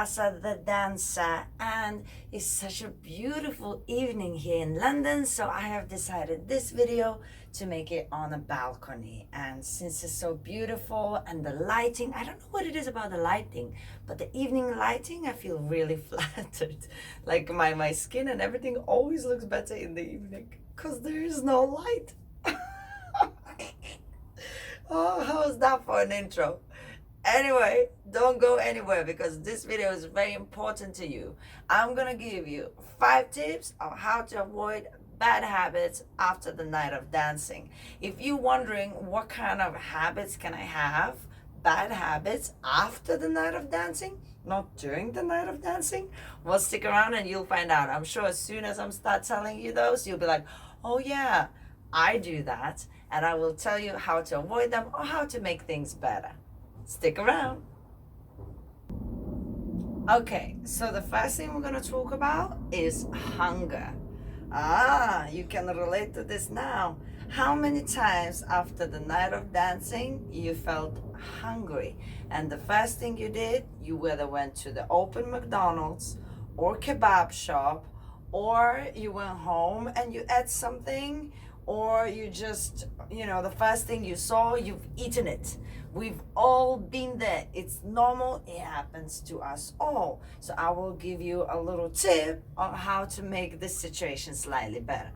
Rasa the dancer, and it's such a beautiful evening here in London, so I have decided this video to make it on a balcony. And since it's so beautiful and the lighting, I don't know what it is about the lighting, but the evening lighting, I feel really flattered. Like my skin and everything always looks better in the evening because there is no light. Oh, how was that for an intro? Anyway, don't go anywhere because this video is very important to you. I'm gonna give you 5 tips on how to avoid bad habits after the night of dancing. If you're wondering what kind of habits can I have, bad habits after the night of dancing, not during the night of dancing, well, stick around and you'll find out. I'm sure as soon as I start telling you those, you'll be like, oh yeah, I do that, and I will tell you how to avoid them or how to make things better. Stick around. Okay, so the first thing we're going to talk about is hunger. You can relate to this now. How many times after the night of dancing you felt hungry, and the first thing you did, you whether went to the open McDonald's or kebab shop, or you went home and you ate something, or you just, the first thing you saw, you've eaten it. We've all been there. It's normal. It happens to us all. So I will give you a little tip on how to make this situation slightly better.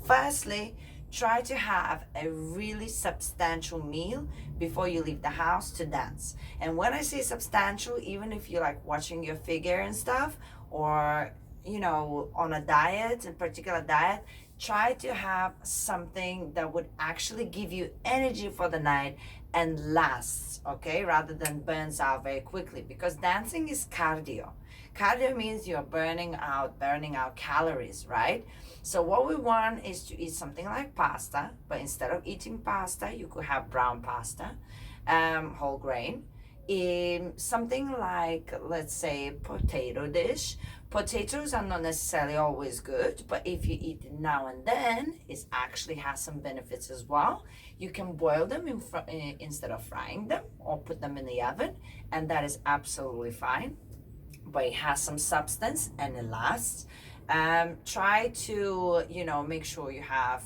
Firstly, try to have a really substantial meal before you leave the house to dance. And when I say substantial, even if you like watching your figure and stuff, or on a diet, a particular diet, try to have something that would actually give you energy for the night and lasts, okay, rather than burns out very quickly, because dancing is cardio. Cardio means you're burning out calories, right? So what we want is to eat something like pasta, but instead of eating pasta, you could have brown pasta, whole grain. Something like, let's say, potato dish. Potatoes are not necessarily always good, but if you eat it now and then, it actually has some benefits as well. You can boil them instead of frying them, or put them in the oven, and that is absolutely fine. But it has some substance and it lasts. Try to, make sure you have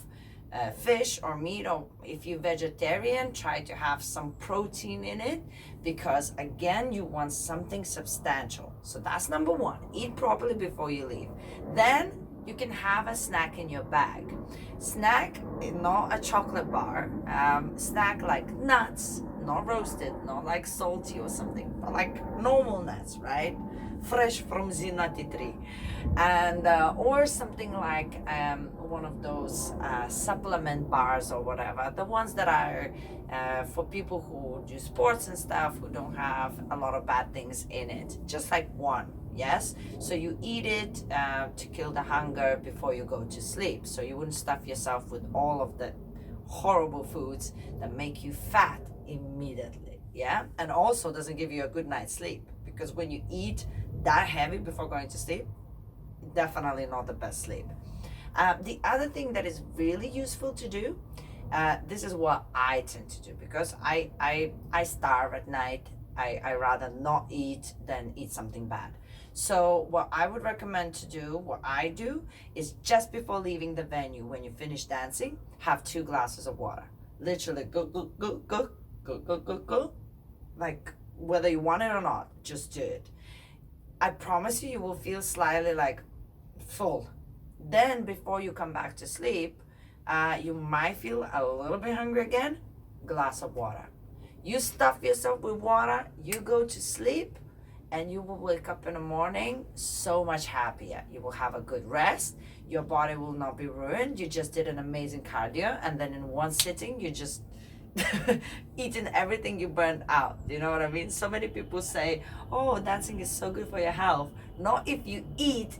fish or meat, or if you're vegetarian, try to have some protein in it, because again, you want something substantial. So that's number 1. Eat properly before you leave. Then you can have a snack in your bag. Snack, not a chocolate bar. Snack like nuts, not roasted, not like salty or something, but like normal nuts, right? Fresh from the nutty tree. And or something like one of those supplement bars or whatever, the ones that are for people who do sports and stuff, who don't have a lot of bad things in it, just like one. Yes, so you eat it to kill the hunger before you go to sleep, so you wouldn't stuff yourself with all of the horrible foods that make you fat immediately. Yeah, and also doesn't give you a good night's sleep, because when you eat that heavy before going to sleep, definitely not the best sleep. The other thing that is really useful to do, this is what I tend to do, because I starve at night. I rather not eat than eat something bad. So what I would recommend to do, what I do, is just before leaving the venue, when you finish dancing, have 2 glasses of water. Literally go, go, go, go, go, go, go, go. Like, whether you want it or not, just do it. I promise you, you will feel slightly like full. Then before you come back to sleep, you might feel a little bit hungry again. Glass of water. You stuff yourself with water, you go to sleep, and you will wake up in the morning so much happier. You will have a good rest. Your body will not be ruined. You just did an amazing cardio, and then in one sitting, you just eating everything you burned out. You know what I mean? So many people say, oh, dancing is so good for your health. Not if you eat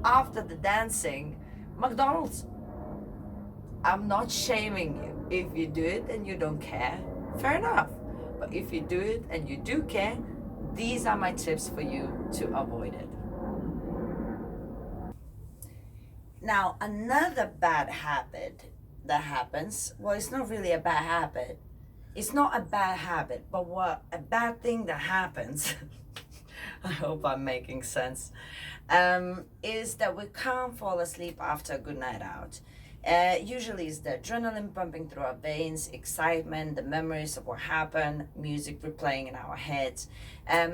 after the dancing McDonald's. I'm not shaming you. If you do it and you don't care, fair enough. But if you do it and you do care, these are my tips for you to avoid it. Now, another bad habit that happens, well, it's not really a bad habit. It's not a bad habit, but what a bad thing that happens I hope I'm making sense. Is that we can't fall asleep after a good night out. Usually it's the adrenaline pumping through our veins, excitement, the memories of what happened, music replaying in our heads.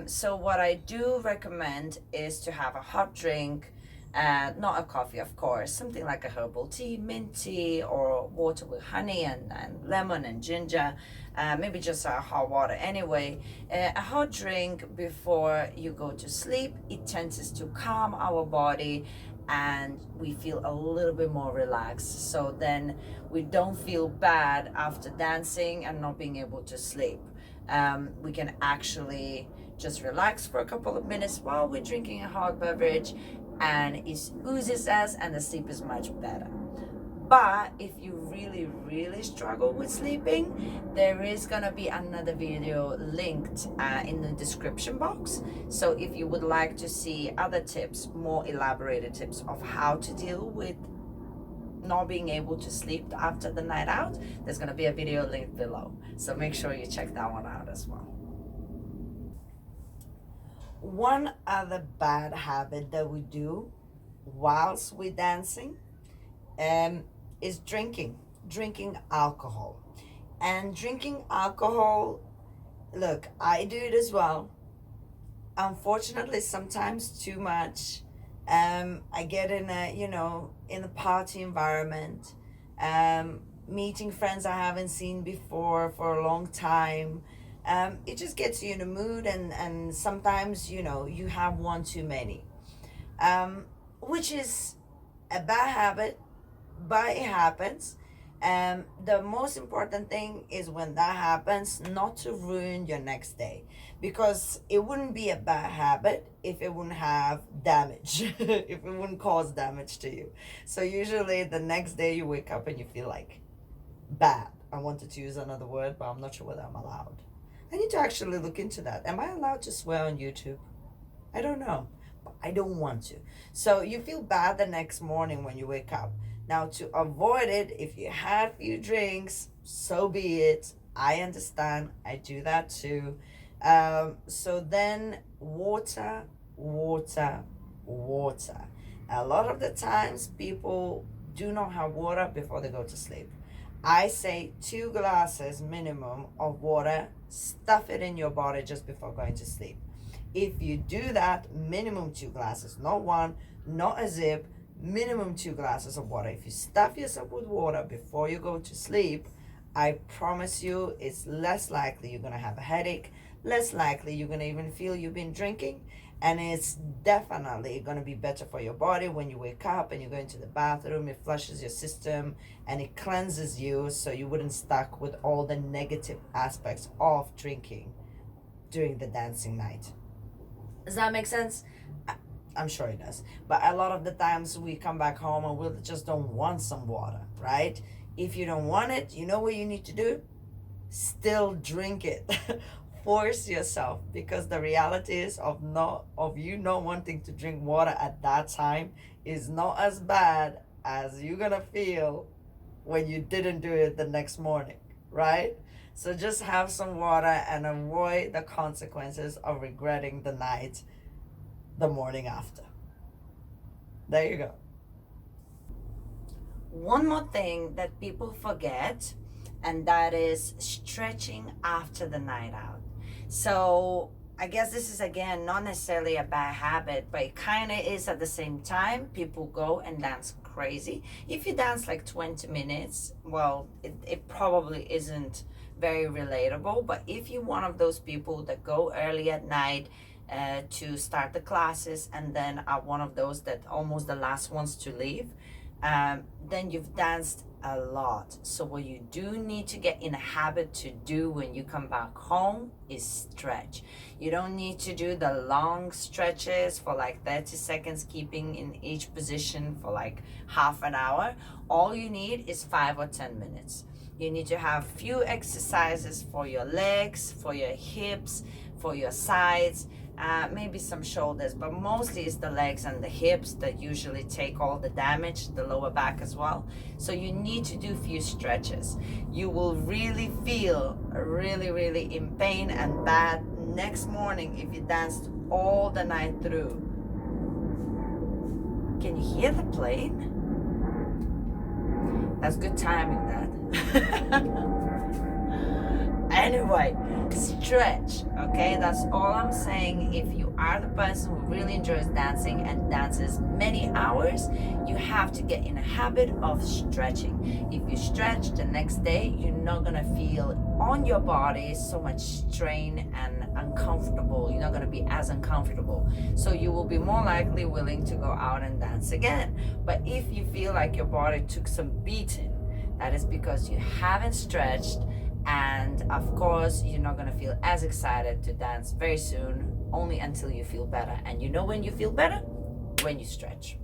So what I do recommend is to have a hot drink, not a coffee, of course, something like a herbal tea, mint tea, or water with honey and lemon and ginger, maybe just hot water anyway. A hot drink before you go to sleep, it tends to calm our body and we feel a little bit more relaxed. So then we don't feel bad after dancing and not being able to sleep. We can actually just relax for a couple of minutes while we're drinking a hot beverage, and it oozes us and the sleep is much better. But if you really struggle with sleeping, there is gonna be another video linked in the description box. So if you would like to see other tips, more elaborated tips of how to deal with not being able to sleep after the night out, there's gonna be a video linked below. So make sure you check that one out as well. One other bad habit that we do whilst we're dancing is drinking alcohol. And drinking alcohol, look, I do it as well. Unfortunately, sometimes too much. I get in a party environment, meeting friends I haven't seen before for a long time. It just gets you in a mood, and sometimes, you have one too many, which is a bad habit, but it happens. The most important thing is when that happens, not to ruin your next day, because it wouldn't be a bad habit if it wouldn't have damage, if it wouldn't cause damage to you. So usually the next day you wake up and you feel like bad. I wanted to use another word, but I'm not sure whether I'm allowed. I need to actually look into that. Am I allowed to swear on YouTube? I don't know, but I don't want to. So you feel bad the next morning when you wake up. Now, to avoid it, if you had a few drinks, so be it. I understand. I do that too. So then water. A lot of the times people do not have water before they go to sleep. I say 2 glasses minimum of water, stuff it in your body just before going to sleep. If you do that, minimum 2 glasses, not one, not a zip, minimum 2 glasses of water. If you stuff yourself with water before you go to sleep, I promise you it's less likely you're going to have a headache, less likely you're going to even feel you've been drinking, and it's definitely going to be better for your body when you wake up and you go into the bathroom. It flushes your system and it cleanses you, so you wouldn't stuck with all the negative aspects of drinking during the dancing night. Does that make sense? I'm sure it does. But a lot of the times we come back home and we just don't want some water, right? If you don't want it, you know what you need to do? Still drink it. Force yourself, because the reality is of you not wanting to drink water at that time is not as bad as you're gonna feel when you didn't do it the next morning, right? So just have some water and avoid the consequences of regretting the night the morning after. There you go. One more thing that people forget, and that is stretching after the night out. So I guess this is, again, not necessarily a bad habit, but it kind of is at the same time. People go and dance crazy. If you dance like 20 minutes, well, it probably isn't very relatable. But if you're one of those people that go early at night to start the classes and then are one of those that almost the last ones to leave, then you've danced a lot. So what you do need to get in a habit to do when you come back home is stretch. You don't need to do the long stretches for like 30 seconds, keeping in each position for like half an hour. All you need is 5 or 10 minutes. You need to have few exercises for your legs, for your hips, for your sides, maybe some shoulders, but mostly it's the legs and the hips that usually take all the damage, the lower back as well. So you need to do few stretches. You will really feel really in pain and bad next morning if you danced all the night through. Can you hear the plane? That's good timing, that. Anyway, stretch, okay? That's all I'm saying. If you are the person who really enjoys dancing and dances many hours, you have to get in a habit of stretching. If you stretch the next day, you're not gonna feel on your body so much strain and uncomfortable. You're not gonna be as uncomfortable. So you will be more likely willing to go out and dance again. But if you feel like your body took some beating, that is because you haven't stretched, and of course you're not going to feel as excited to dance very soon, only until you feel better. And you know when you feel better? When you stretch.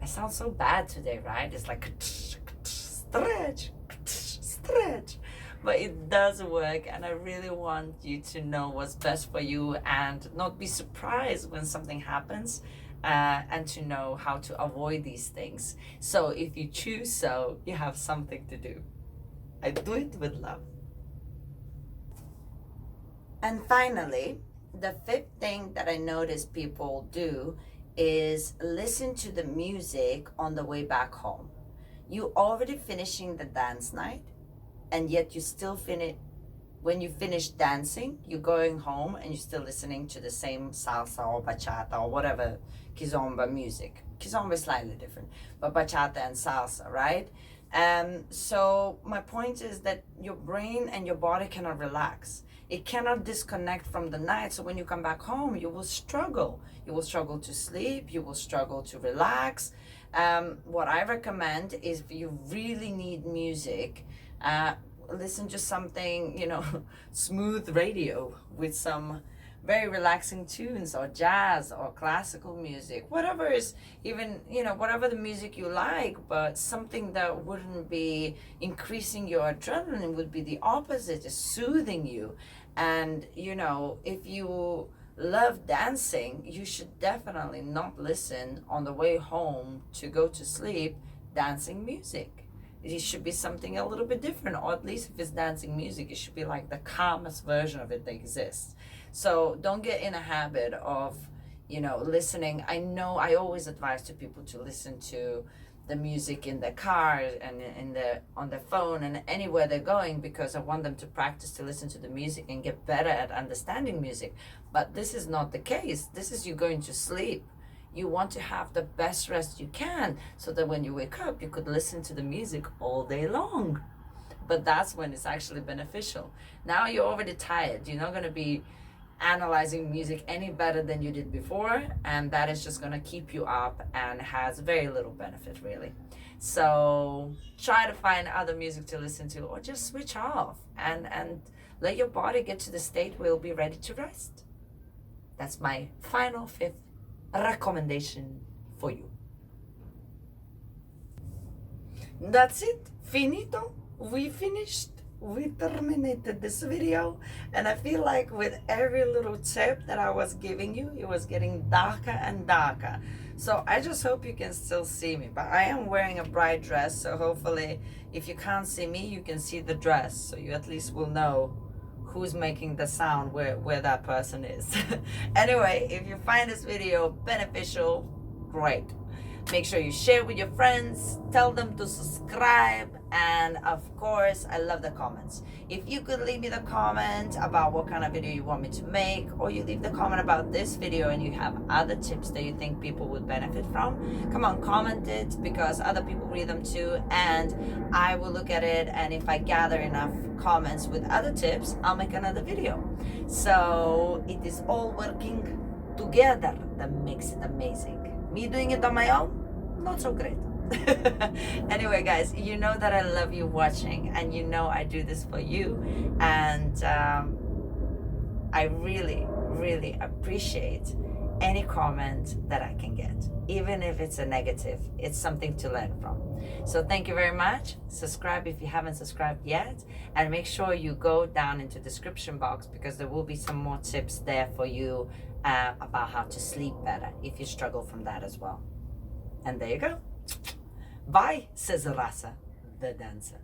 I sound so bad today, right? It's like stretch, stretch, but it does work, and I really want you to know what's best for you and not be surprised when something happens, and to know how to avoid these things. So if you choose so, you have something to do. I do it with love. And finally, the fifth thing that I notice people do is listen to the music on the way back home. You already finishing the dance night, and yet you still finish. When you finish dancing, you're going home and you're still listening to the same salsa or bachata or whatever kizomba music. Kizomba is slightly different, but bachata and salsa, right? So my point is that your brain and your body cannot relax. It cannot disconnect from the night. So when you come back home, you will struggle. You will struggle to sleep. You will struggle to relax. What I recommend is, if you really need music, listen to something, smooth radio with some very relaxing tunes, or jazz or classical music, whatever is, even, whatever the music you like, but something that wouldn't be increasing your adrenaline, would be the opposite, is soothing you. And, if you love dancing, you should definitely not listen on the way home to go to sleep dancing music. It should be something a little bit different, or at least if it's dancing music, it should be like the calmest version of it that exists. So don't get in a habit of, listening. I know I always advise to people to listen to the music in the car and on their phone and anywhere they're going, because I want them to practice to listen to the music and get better at understanding music. But this is not the case. This is you going to sleep. You want to have the best rest you can, so that when you wake up, you could listen to the music all day long. But that's when it's actually beneficial. Now you're already tired. You're not going to be analyzing music any better than you did before, and that is just going to keep you up and has very little benefit, really. So try to find other music to listen to, or just switch off and let your body get to the state where you'll be ready to rest. That's my final fifth recommendation for you. That's it. Finito. We finished. We terminated this video, and I feel like with every little tip that I was giving you, it was getting darker and darker. So I just hope you can still see me, but I am wearing a bright dress, so hopefully if you can't see me, you can see the dress, so you at least will know who's making the sound, where that person is. Anyway, if you find this video beneficial, great. Make sure you share with your friends, tell them to subscribe, and of course, I love the comments. If you could leave me the comment about what kind of video you want me to make, or you leave the comment about this video and you have other tips that you think people would benefit from, come on, comment it, because other people read them too, and I will look at it, and if I gather enough comments with other tips, I'll make another video. So it is all working together that makes it amazing. Me doing it on my own, not so great. Anyway, guys, you know that I love you watching, and you know I do this for you, and I really, really appreciate any comment that I can get, even if it's a negative. It's something to learn from. So thank you very much. Subscribe if you haven't subscribed yet, and make sure you go down into the description box, because there will be some more tips there for you about how to sleep better if you struggle from that as well. And there you go. Bye, says Rasa, the dancer.